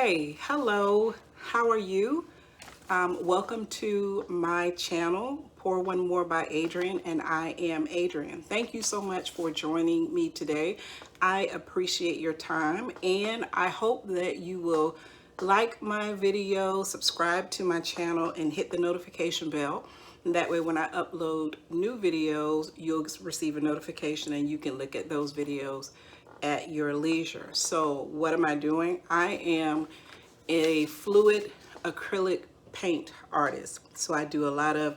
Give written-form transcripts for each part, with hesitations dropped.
Hey, hello, how are you? Welcome to my channel, Pour One More by Adrienne, and I am Adrienne. Thank you so much for joining me today. I appreciate your time, and I hope that you will like my video, subscribe to my channel, and hit the notification bell. And that way, when I upload new videos, you'll receive a notification and you can look at those videos at your leisure. So what am I doing? I am a fluid acrylic paint artist. So I do a lot of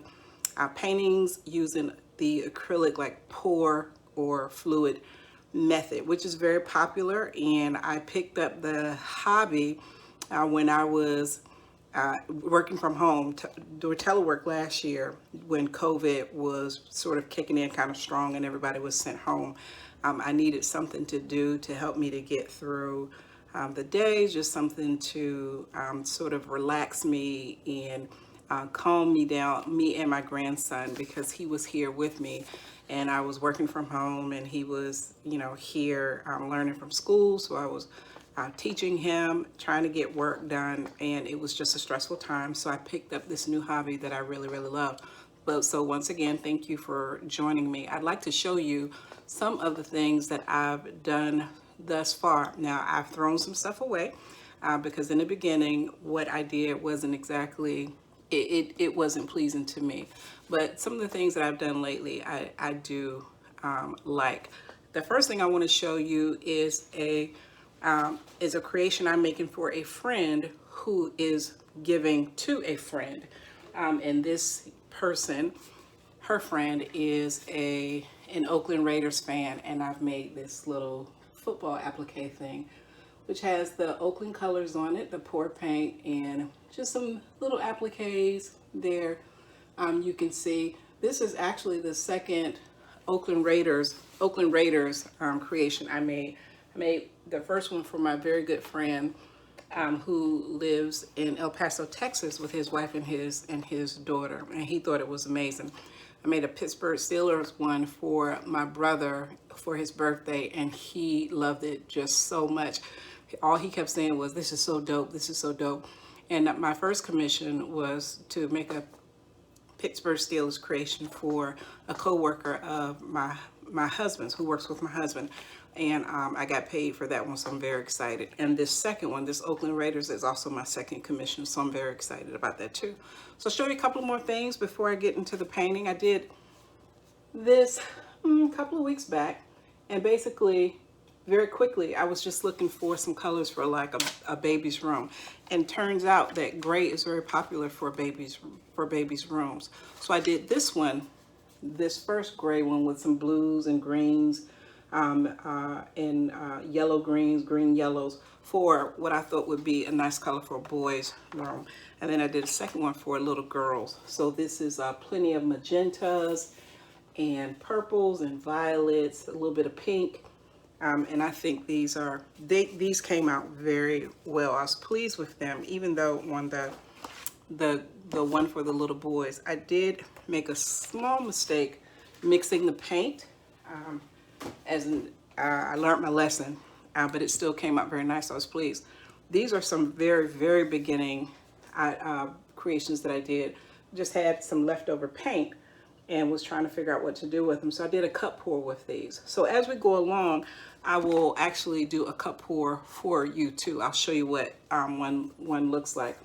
paintings using the acrylic like pour or fluid method, which is very popular. And I picked up the hobby when I was working from home, doing telework last year when COVID was sort of kicking in kind of strong and everybody was sent home. I needed something to do to help me to get through the days, just something to sort of relax me and calm me down, me and my grandson, because he was here with me and I was working from home and he was, here learning from school. So I was teaching him, trying to get work done, and it was just a stressful time. So I picked up this new hobby that I really, really love. But so once again, thank you for joining me. I'd like to show you some of the things that I've done thus far. Now, I've thrown some stuff away because in the beginning, what I did wasn't exactly, it wasn't pleasing to me. But some of the things that I've done lately, I do like. The first thing I want to show you is a creation I'm making for a friend who is giving to a friend. And this person, her friend, is an Oakland Raiders fan, and I've made this little football applique thing, which has the Oakland colors on it, the pour paint, and just some little appliques there. You can see this is actually the second Oakland Raiders creation I made. I made the first one for my very good friend who lives in El Paso, Texas, with his wife and his daughter, and he thought it was amazing. I made a Pittsburgh Steelers one for my brother for his birthday, and he loved it just so much. All he kept saying was, "This is so dope! This is so dope!" And my first commission was to make a Pittsburgh Steelers creation for a co-worker of my husband's, who works with my husband, and I got paid for that one, so I'm very excited. And this second one, this Oakland Raiders, is also my second commission, so I'm very excited about that too. So I'll show you a couple more things before I get into the painting. I did this a couple of weeks back, and basically very quickly I was just looking for some colors for like a baby's room, and turns out that gray is very popular for babies' rooms. So I did this one, this first gray one, with some blues and greens and yellow greens, green yellows, for what I thought would be a nice color for a boy's room. And then I did a second one for little girls. So this is plenty of magentas and purples and violets, a little bit of pink. And I think these came out very well. I was pleased with them, even though on the one for the little boys, I did make a small mistake mixing the paint. I learned my lesson, but it still came out very nice. I was pleased. These are some very, very beginning creations that I did. Just had some leftover paint and was trying to figure out what to do with them. So I did a cup pour with these. So as we go along, I will actually do a cup pour for you too. I'll show you what one looks like.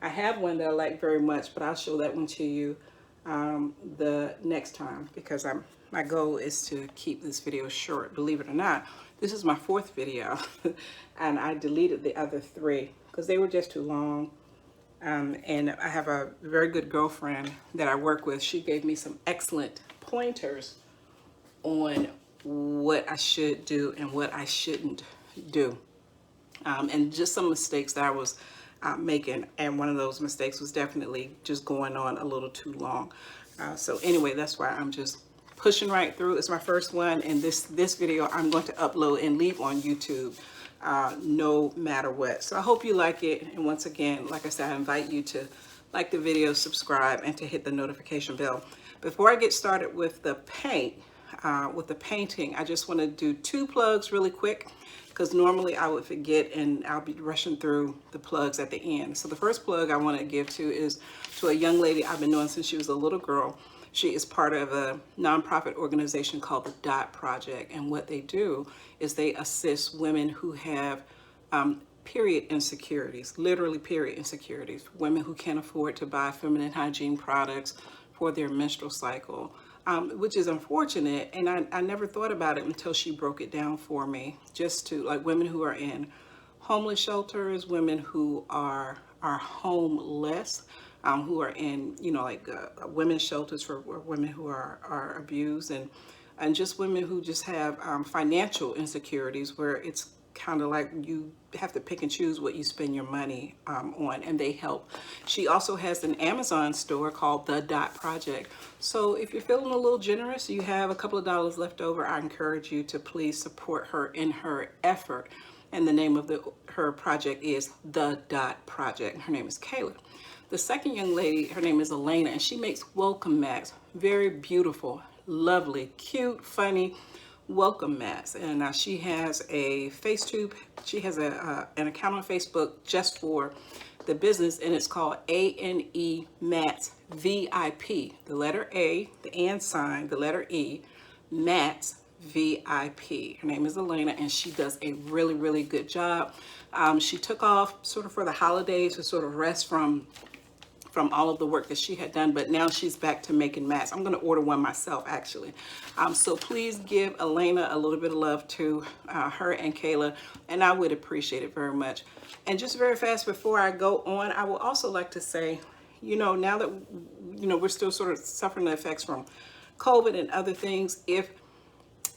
I have one that I like very much, but I'll show that one to you the next time, because my goal is to keep this video short. Believe it or not, this is my fourth video and I deleted the other three because they were just too long. And I have a very good girlfriend that I work with. She gave me some excellent pointers on what I should do and what I shouldn't do. And just some mistakes that I was making. And one of those mistakes was definitely just going on a little too long. So anyway, that's why I'm just pushing right through. It's my first one, and this video I'm going to upload and leave on YouTube no matter what. So I hope you like it. And once again, like I said, I invite you to like the video, subscribe, and to hit the notification bell. Before I get started with the paint, with the painting, I just want to do 2 plugs really quick because normally I would forget and I'll be rushing through the plugs at the end. So the first plug I want to give to is to a young lady I've been knowing since she was a little girl. She is part of a nonprofit organization called the Dot Project, and what they do is they assist women who have period insecurities, literally period insecurities, women who can't afford to buy feminine hygiene products for their menstrual cycle, which is unfortunate. And I never thought about it until she broke it down for me, just to like women who are in homeless shelters, women who are homeless, who are in, like women's shelters for women who are abused, and just women who just have financial insecurities where it's kind of like you have to pick and choose what you spend your money on, and they help. She also has an Amazon store called The Dot Project. So if you're feeling a little generous, you have a couple of dollars left over, I encourage you to please support her in her effort. And the name of her project is The Dot Project. Her name is Kayla. The second young lady, her name is Elena, and she makes welcome mats. Very beautiful, lovely, cute, funny welcome mats. And she has a FaceTube. She has an account on Facebook just for the business, and it's called ANE Mats VIP. The letter A, the and sign, the letter E, Mats VIP. Her name is Elena, and she does a really, really good job. She took off sort of for the holidays to sort of rest from all of the work that she had done, but now she's back to making mats. I'm going to order one myself, actually. So please give Elena a little bit of love to her and Kayla, and I would appreciate it very much. And just very fast before I go on, I would also like to say, now that, we're still sort of suffering the effects from COVID and other things, if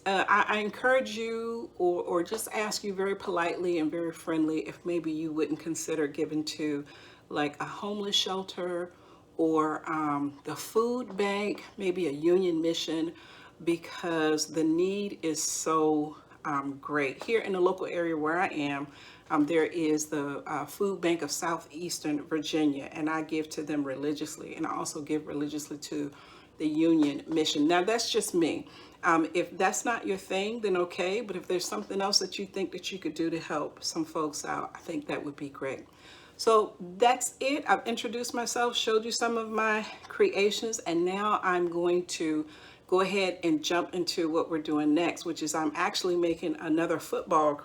I encourage you or just ask you very politely and very friendly if maybe you wouldn't consider giving to like a homeless shelter or the food bank, maybe a union mission, because the need is so great. Here in the local area where I am, there is the Food Bank of Southeastern Virginia, and I give to them religiously, and I also give religiously to the union mission. Now that's just me. If that's not your thing, then okay, but if there's something else that you think that you could do to help some folks out, I think that would be great. So that's it. I've introduced myself, showed you some of my creations, and now I'm going to go ahead and jump into what we're doing next, which is I'm actually making another football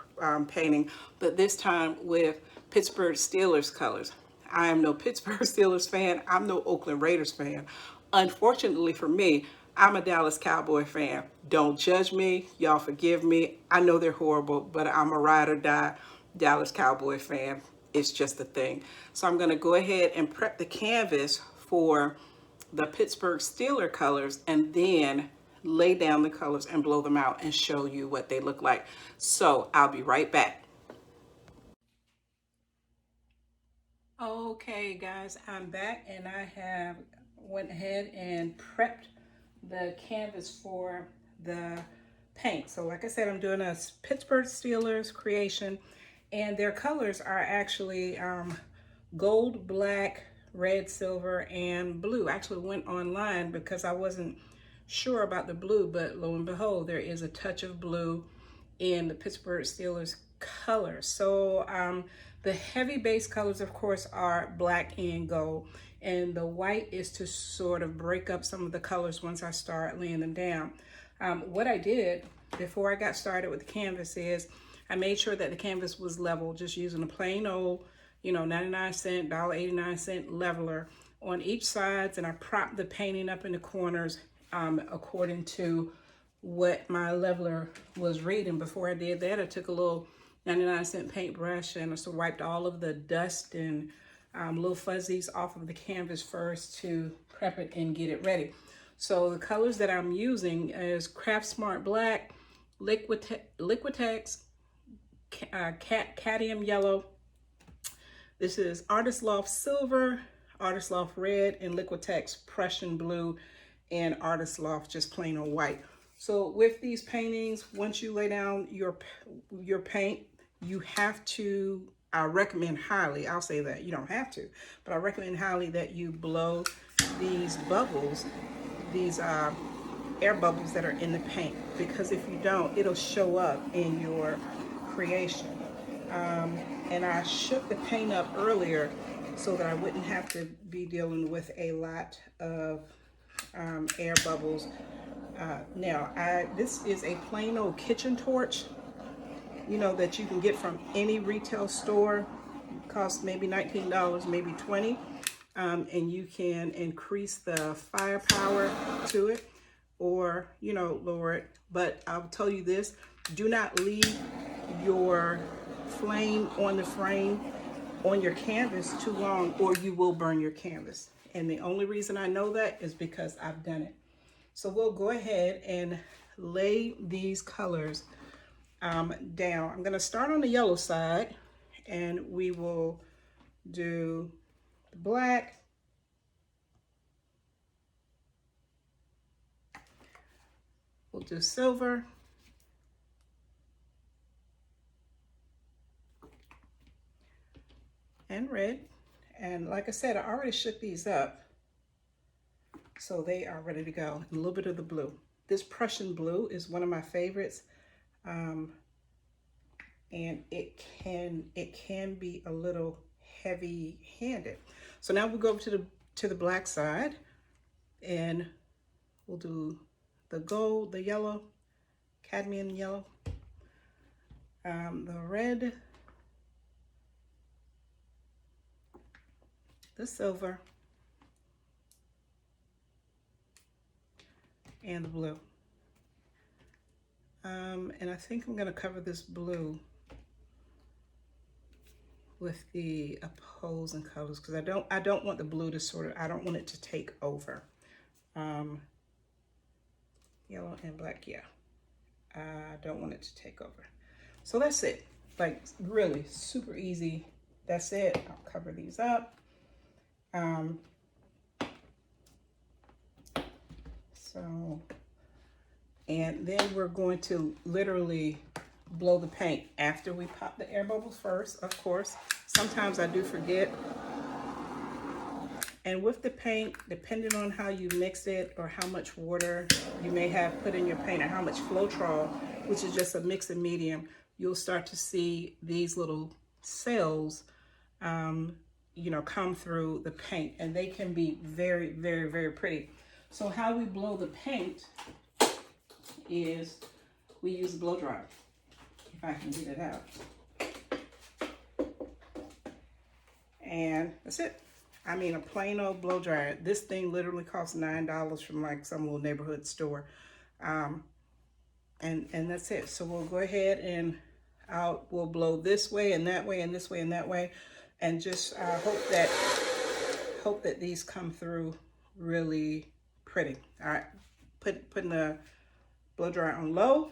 painting, but this time with Pittsburgh Steelers colors. I am no Pittsburgh Steelers fan. I'm no Oakland Raiders fan. Unfortunately for me, I'm a Dallas Cowboy fan. Don't judge me. Y'all forgive me. I know they're horrible, but I'm a ride or die Dallas Cowboy fan. It's just a thing. So I'm going to go ahead and prep the canvas for the Pittsburgh Steelers colors and then lay down the colors and blow them out and show you what they look like. So I'll be right back. Okay guys, I'm back and I have went ahead and prepped the canvas for the paint. So like I said, I'm doing a Pittsburgh Steelers creation, and their colors are actually gold, black, red, silver, and blue. I actually went online because I wasn't sure about the blue, but lo and behold, there is a touch of blue in the Pittsburgh Steelers colors. So the heavy base colors, of course, are black and gold, and the white is to sort of break up some of the colors once I start laying them down. What I did before I got started with the canvas is I made sure that the canvas was level, just using a plain old, 99-cent, $1.89 leveler on each sides, and I propped the painting up in the corners according to what my leveler was reading. Before I did that, I took a little 99-cent paintbrush and I just wiped all of the dust and little fuzzies off of the canvas first to prep it and get it ready. So the colors that I'm using is Craft Smart Black, Liquitex, Cadmium Yellow. This is Artist Loft Silver, Artist Loft Red, and Liquitex Prussian Blue, and Artist Loft just plain old white. So with these paintings, once you lay down your paint, you have to, I recommend highly, I'll say that, you don't have to, but I recommend highly that you blow these bubbles, these air bubbles that are in the paint, because if you don't, it'll show up in your creation. And I shook the paint up earlier so that I wouldn't have to be dealing with a lot of air bubbles. Now, this is a plain old kitchen torch, you know, that you can get from any retail store. It costs maybe $19, maybe $20. And you can increase the firepower to it, or, you know, lower it. But I'll tell you this, do not leave your flame on the frame on your canvas too long, or you will burn your canvas. And the only reason I know that is because I've done it. So we'll go ahead and lay these colors down. I'm going to start on the yellow side, and we will do the black, we'll do silver, and red. And like I said, I already shook these up, so they are ready to go. And a little bit of the blue. This Prussian blue is one of my favorites, and it can be a little heavy-handed. So now we'll go over to the black side, and we'll do the gold, the yellow, cadmium yellow, the red, the silver, and the blue. And I think I'm going to cover this blue with the opposing colors, because I don't want the blue to sort of, I don't want it to take over. Yellow and black, yeah. I don't want it to take over. So that's it. Like, really super easy. That's it. I'll cover these up. And then we're going to literally blow the paint after we pop the air bubbles first, of course. Sometimes I do forget. And with the paint, depending on how you mix it or how much water you may have put in your paint or how much Floetrol, which is just a mixing medium, you'll start to see these little cells, you know, come through the paint, and they can be very, very, very pretty. So how we blow the paint is we use a blow dryer, if I can get it out. And that's it. I mean, a plain old blow dryer. This thing literally costs $9 from like some little neighborhood store. And that's it. So we'll go ahead and we'll blow this way and that way and this way and that way. And just hope that these come through really pretty. All right, putting the blow dryer on low.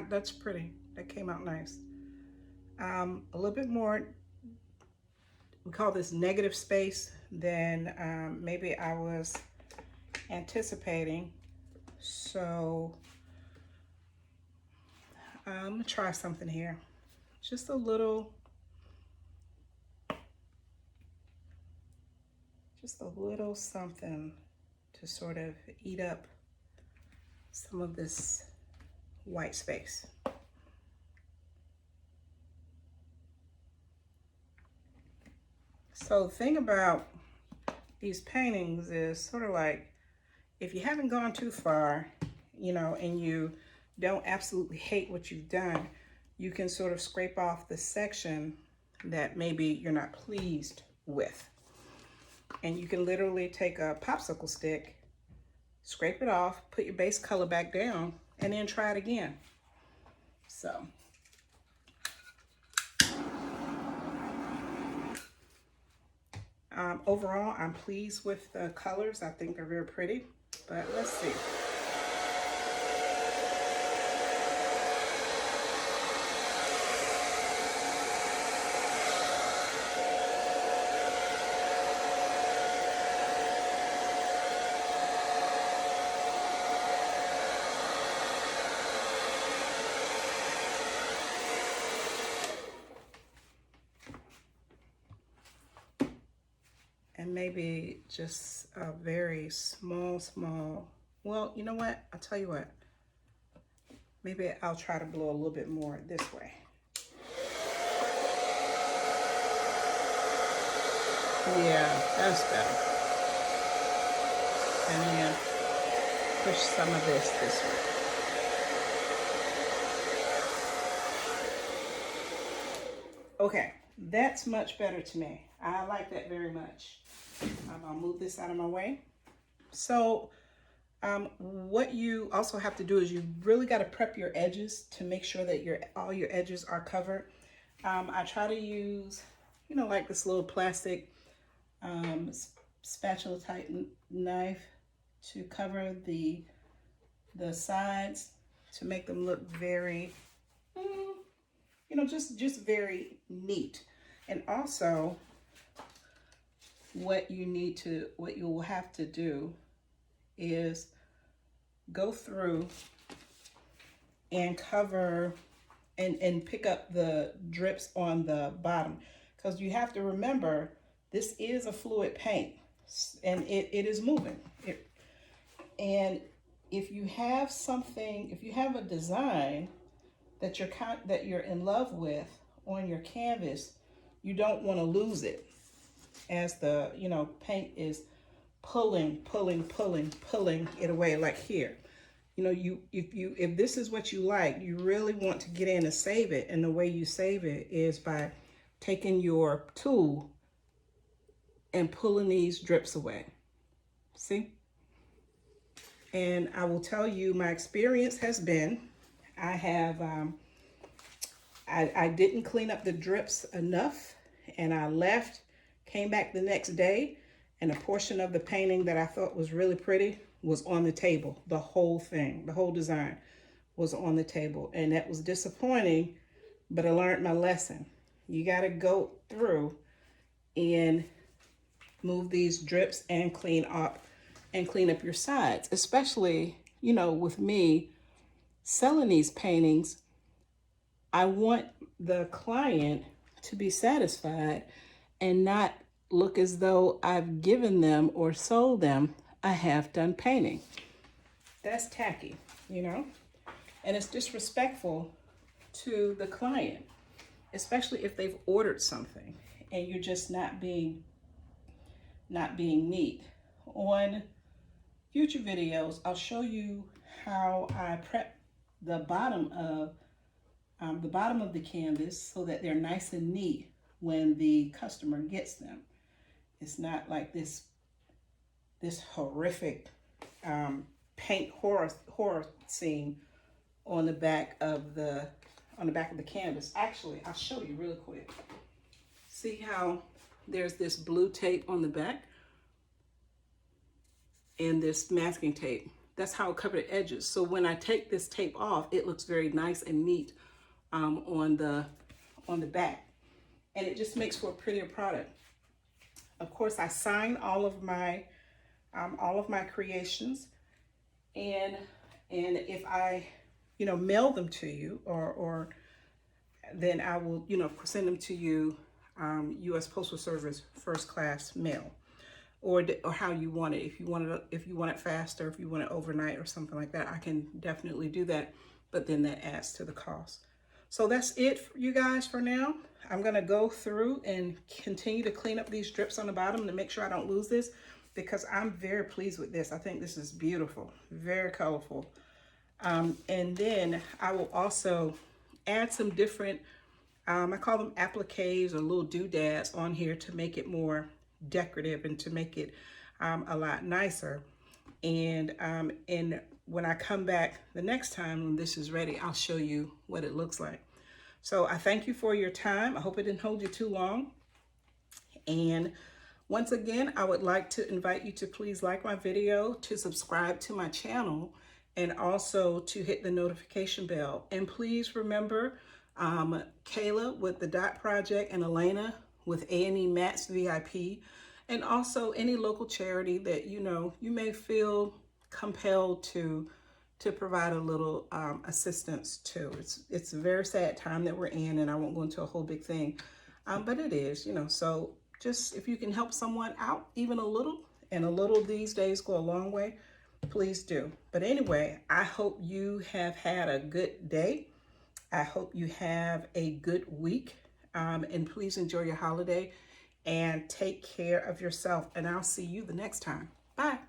That's pretty. That came out nice. A little bit more, we call this negative space, than maybe I was anticipating. So I'm gonna try something here. Just a little something to sort of eat up some of this white space. So the thing about these paintings is sort of like, if you haven't gone too far, you know, and you don't absolutely hate what you've done, you can sort of scrape off the section that maybe you're not pleased with. And you can literally take a popsicle stick, scrape it off, put your base color back down, and then try it again. So overall, I'm pleased with the colors. I think they're very pretty, but let's see. And maybe just a very small, well, you know what? I'll tell you what. Maybe I'll try to blow a little bit more this way. Yeah, that's better. And then push some of this way. Okay, that's much better to me. I like that very much. I'll move this out of my way. So what you also have to do is you really got to prep your edges to make sure that all your edges are covered. I try to use, you know, like this little plastic spatula type knife to cover the sides to make them look very, you know, just very neat. And also what you will have to do is go through and cover and pick up the drips on the bottom, because you have to remember this is a fluid paint and it is moving. And if you have something, if you have a design that you're in love with on your canvas, you don't want to lose it as the, you know, paint is pulling it away, like here. You know, if this is what you like, you really want to get in and save it. And the way you save it is by taking your tool and pulling these drips away. See? And I will tell you, my experience has been, I have, I didn't clean up the drips enough, and I left, came back the next day, and a portion of the painting that I thought was really pretty was on the table. The whole thing, the whole design was on the table. And that was disappointing, but I learned my lesson. You got to go through and move these drips and clean up your sides. Especially, you know, with me selling these paintings, I want the client to be satisfied and not look as though I've given them or sold them a half-done painting. That's tacky, you know? And it's disrespectful to the client, especially if they've ordered something and you're just not being neat. On future videos, I'll show you how I prep the bottom of the canvas so that they're nice and neat when the customer gets them. It's not like this horrific paint horror scene on the back of the canvas. Actually, I'll show you really quick. See how there's this blue tape on the back and this masking tape. That's how I cover the edges. So when I take this tape off, it looks very nice and neat on the back, and it just makes for a prettier product. Of course, I sign all of my creations, and if I, you know, mail them to you, or then I will, you know, send them to you, U.S. Postal Service first class mail, or how you want it. If you want it faster, if you want it overnight or something like that, I can definitely do that. But then that adds to the cost. So that's it for you guys for now. I'm gonna go through and continue to clean up these drips on the bottom to make sure I don't lose this, because I'm very pleased with this. I think this is beautiful, very colorful. And then I will also add some different I call them appliques or little doodads on here to make it more decorative and to make it a lot nicer. And when I come back the next time when this is ready, I'll show you what it looks like. So I thank you for your time. I hope it didn't hold you too long. And once again, I would like to invite you to please like my video, to subscribe to my channel, and also to hit the notification bell. And please remember Kayla with the Dot Project and Elena with A&E Mats VIP, and also any local charity that you may feel compelled to provide a little assistance to. It's a very sad time that we're in, and I won't go into a whole big thing, but it is, so just if you can help someone out even a little, and a little these days go a long way, please do. But anyway, I hope you have had a good day. I hope you have a good week, and please enjoy your holiday and take care of yourself. And I'll see you the next time. Bye.